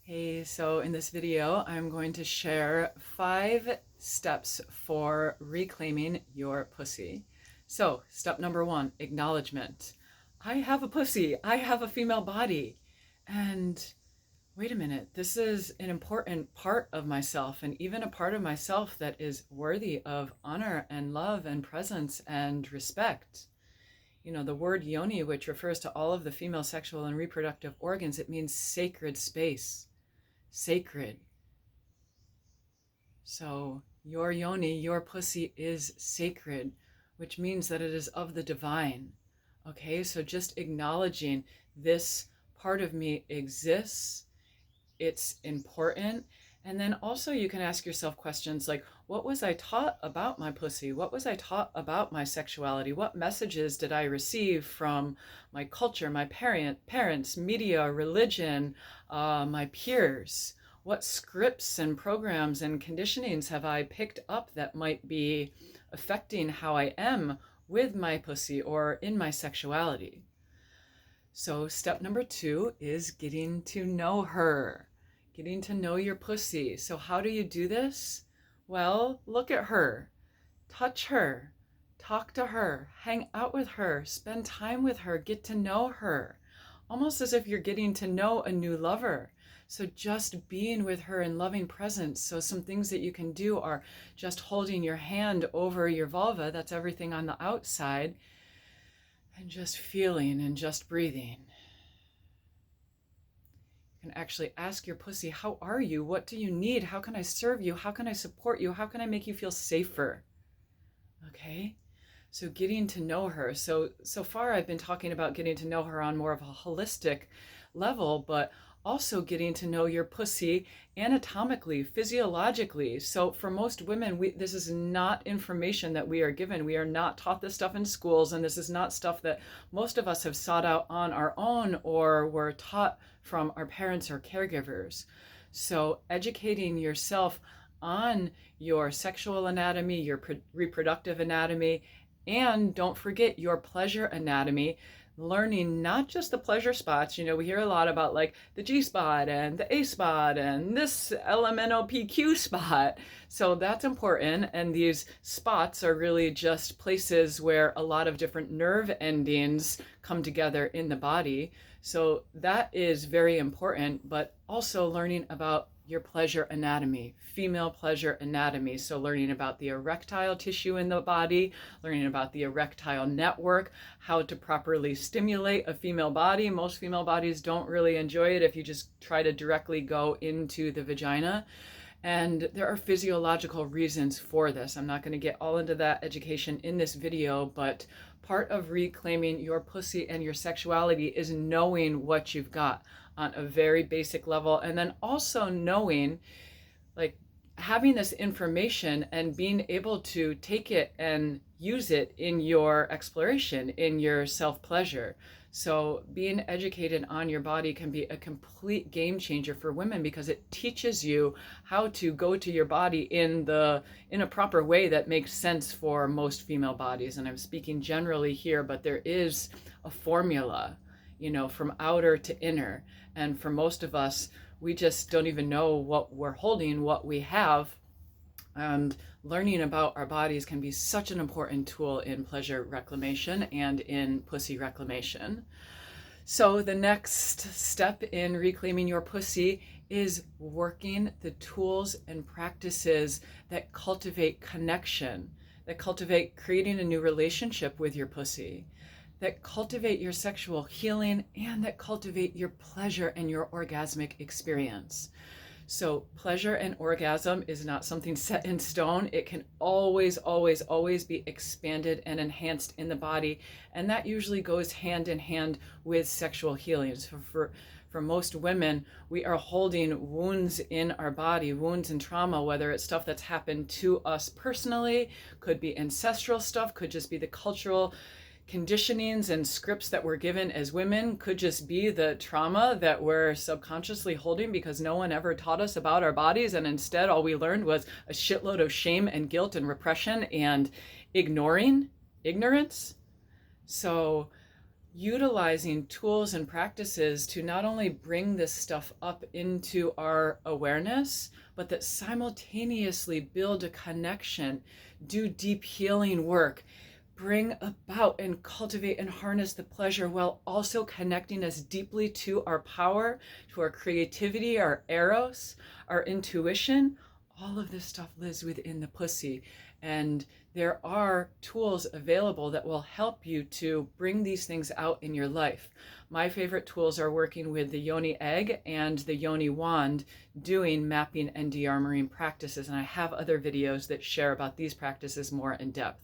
Hey, so in this video, I'm going to share 5 steps for reclaiming your pussy. So, step number 1, acknowledgement. I have a pussy. I have a female body. And wait a minute, this is an important part of myself, and even a part of myself that is worthy of honor and love and presence and respect. You know, the word Yoni, which refers to all of the female sexual and reproductive organs, it means sacred space. Sacred. So your yoni, your pussy is sacred, which means that it is of the divine. Okay, so just acknowledging this part of me exists, it's important. And then also you can ask yourself questions like, what was I taught about my pussy? What was I taught about my sexuality? What messages did I receive from my culture, my parents, media, religion, my peers? What scripts and programs and conditionings have I picked up that might be affecting how I am with my pussy or in my sexuality? So step number 2 is getting to know her. Getting to know your pussy. So how do you do this? Well, look at her, touch her, talk to her, hang out with her, spend time with her, get to know her, almost as if you're getting to know a new lover. So just being with her in loving presence. So some things that you can do are just holding your hand over your vulva, that's everything on the outside, and just feeling and just breathing. You can actually ask your pussy, how are you? What do you need? How can I serve you? How can I support you? How can I make you feel safer? Okay, so getting to know her. So far I've been talking about getting to know her on more of a holistic level, but also getting to know your pussy anatomically, physiologically. So for most women, this is not information that we are given. We are not taught this stuff in schools, and this is not stuff that most of us have sought out on our own or were taught from our parents or caregivers. So educating yourself on your sexual anatomy, your reproductive anatomy, and don't forget your pleasure anatomy, learning not just the pleasure spots. You know, we hear a lot about like the G spot and the A spot and this LMNOPQ spot. So that's important. And these spots are really just places where a lot of different nerve endings come together in the body. So that is very important, but also learning about your pleasure anatomy, female pleasure anatomy. So learning about the erectile tissue in the body, learning about the erectile network, how to properly stimulate a female body. Most female bodies don't really enjoy it if you just try to directly go into the vagina. And there are physiological reasons for this. I'm not going to get all into that education in this video, but part of reclaiming your pussy and your sexuality is knowing what you've got on a very basic level. And then also knowing, like, having this information and being able to take it and use it in your exploration, in your self-pleasure. So being educated on your body can be a complete game changer for women because it teaches you how to go to your body in a proper way that makes sense for most female bodies. And I'm speaking generally here, but there is a formula, you know, from outer to inner. And for most of us, we just don't even know what we're holding, what we have. And learning about our bodies can be such an important tool in pleasure reclamation and in pussy reclamation. So the next step in reclaiming your pussy is working the tools and practices that cultivate connection, that cultivate creating a new relationship with your pussy, that cultivate your sexual healing, and that cultivate your pleasure and your orgasmic experience. So pleasure and orgasm is not something set in stone. It can always, always, always be expanded and enhanced in the body. And that usually goes hand in hand with sexual healing. So for most women, we are holding wounds in our body, wounds and trauma, whether it's stuff that's happened to us personally, could be ancestral stuff, could just be the cultural conditionings and scripts that we're given as women, could just be the trauma that we're subconsciously holding because no one ever taught us about our bodies, and instead all we learned was a shitload of shame and guilt and repression and ignorance. So utilizing tools and practices to not only bring this stuff up into our awareness, but that simultaneously build a connection, do deep healing work, bring about and cultivate and harness the pleasure while also connecting us deeply to our power, to our creativity, our eros, our intuition. All of this stuff lives within the pussy. And there are tools available that will help you to bring these things out in your life. My favorite tools are working with the Yoni egg and the Yoni wand, doing mapping and de-armoring practices. And I have other videos that share about these practices more in depth.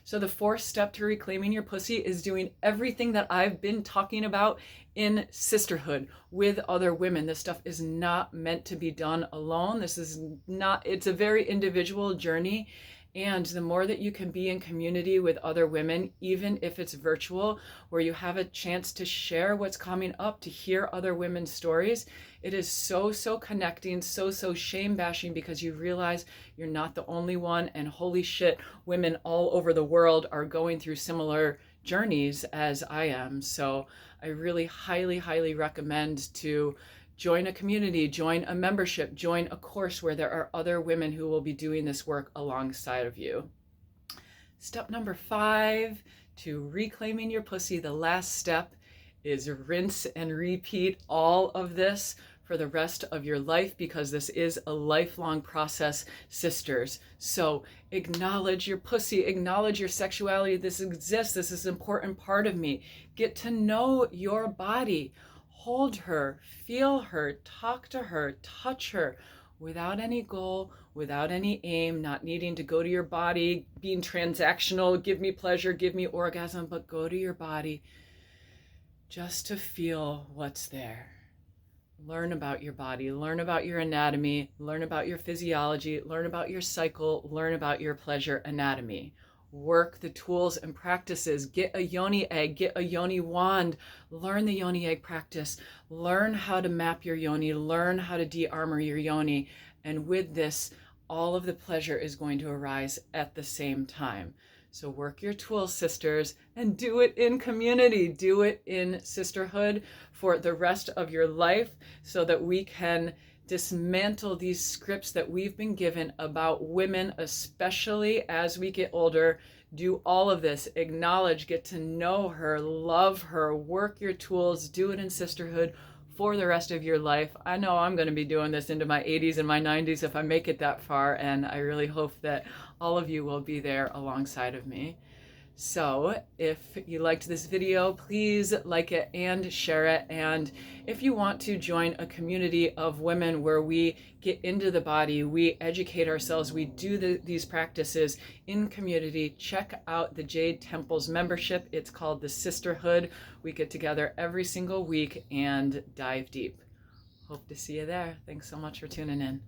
So the fourth step to reclaiming your pussy is doing everything that I've been talking about in sisterhood with other women. This stuff is not meant to be done alone. This is not, it's a very individual journey. And the more that you can be in community with other women, even if it's virtual, where you have a chance to share what's coming up, to hear other women's stories, it is so connecting, so shame bashing, because you realize you're not the only one. And holy shit, women all over the world are going through similar journeys as I am. So I really highly recommend to join a community, join a membership, join a course where there are other women who will be doing this work alongside of you. Step number 5 to reclaiming your pussy, the last step, is rinse and repeat all of this for the rest of your life, because this is a lifelong process, sisters. So acknowledge your pussy, acknowledge your sexuality. This exists. This is an important part of me. Get to know your body. Hold her, feel her, talk to her, touch her, without any goal, without any aim, not needing to go to your body, being transactional, give me pleasure, give me orgasm, but go to your body just to feel what's there. Learn about your body, learn about your anatomy, learn about your physiology, learn about your cycle, learn about your pleasure anatomy. Work the tools and practices. Get a Yoni egg, get a Yoni wand, learn the Yoni egg practice, learn how to map your Yoni, learn how to de-armor your Yoni. And with this, all of the pleasure is going to arise at the same time. So work your tools, sisters, and do it in community. Do it in sisterhood for the rest of your life, so that we can dismantle these scripts that we've been given about women, especially as we get older. Do all of this, acknowledge, get to know her, love her, work your tools, do it in sisterhood for the rest of your life. I know I'm going to be doing this into my 80s and my 90s if I make it that far, and I really hope that all of you will be there alongside of me. So if you liked this video, please like it and share it. And if you want to join a community of women where we get into the body, we educate ourselves, we do these practices in community, check out the Jade Temple's membership. It's called the Sisterhood. We get together every single week and dive deep. Hope to see you there. Thanks so much for tuning in.